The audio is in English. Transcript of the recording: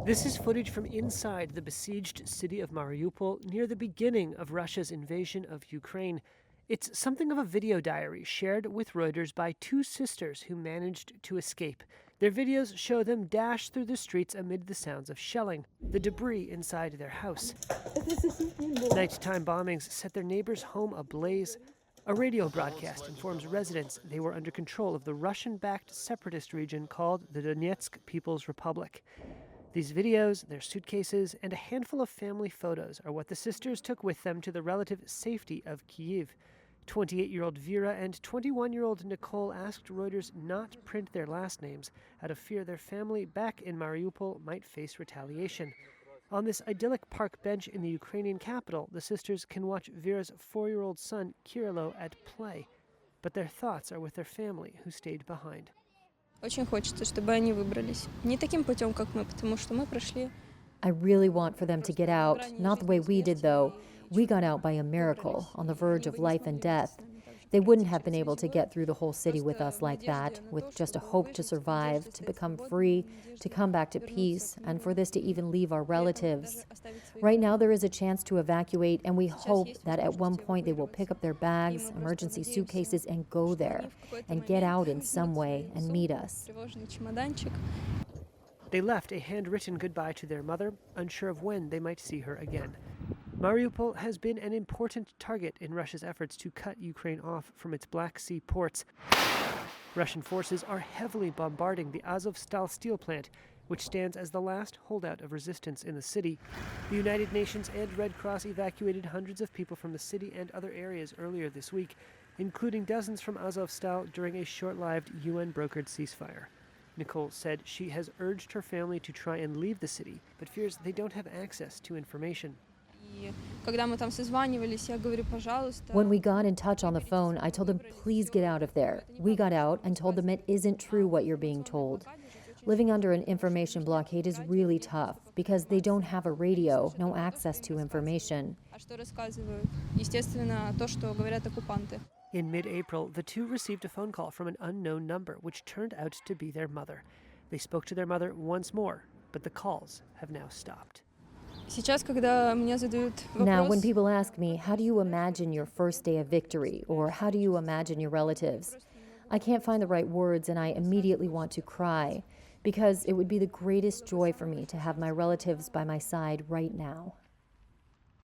This is footage from inside the besieged city of Mariupol near the beginning of Russia's invasion of Ukraine. It's something of a video diary shared with Reuters by two sisters who managed to escape. Their videos show them dash through the streets amid the sounds of shelling, the debris inside their house. Nighttime bombings set their neighbor's home ablaze. A radio broadcast informs residents they were under control of the Russian-backed separatist region called the Donetsk People's Republic. These videos, their suitcases, and a handful of family photos are what the sisters took with them to the relative safety of Kyiv. 28-year-old Vera and 21-year-old Nicole asked Reuters not print their last names out of fear their family back in Mariupol might face retaliation. On this idyllic park bench in the Ukrainian capital, the sisters can watch Vera's 4-year-old son, Kirilo, at play. But their thoughts are with their family who stayed behind. Очень хочется, чтобы они выбрались. Не таким путем, как мы, потому что мы прошли. I really want for them to get out, not the way we did, though. We got out by a miracle, on the verge of life and death. They wouldn't have been able to get through the whole city with us like that, with just a hope to survive, to become free, to come back to peace, and for this to even leave our relatives. Right now, there is a chance to evacuate, and we hope that at one point they will pick up their bags, emergency suitcases, and go there, and get out in some way and meet us. They left a handwritten goodbye to their mother, unsure of when they might see her again. Mariupol has been an important target in Russia's efforts to cut Ukraine off from its Black Sea ports. Russian forces are heavily bombarding the Azovstal steel plant, which stands as the last holdout of resistance in the city. The United Nations and Red Cross evacuated hundreds of people from the city and other areas earlier this week, including dozens from Azovstal during a short-lived UN-brokered ceasefire. Nicole said she has urged her family to try and leave the city, but fears they don't have access to information. When we got in touch on the phone, I told them, please get out of there. We got out and told them it isn't true what you're being told. Living under an information blockade is really tough because they don't have a radio, no access to information. In mid-April, the two received a phone call from an unknown number, which turned out to be their mother. They spoke to their mother once more, but the calls have now stopped. Now, when people ask me, how do you imagine your first day of victory, or how do you imagine your relatives? I can't find the right words, and I immediately want to cry, because it would be the greatest joy for me to have my relatives by my side right now.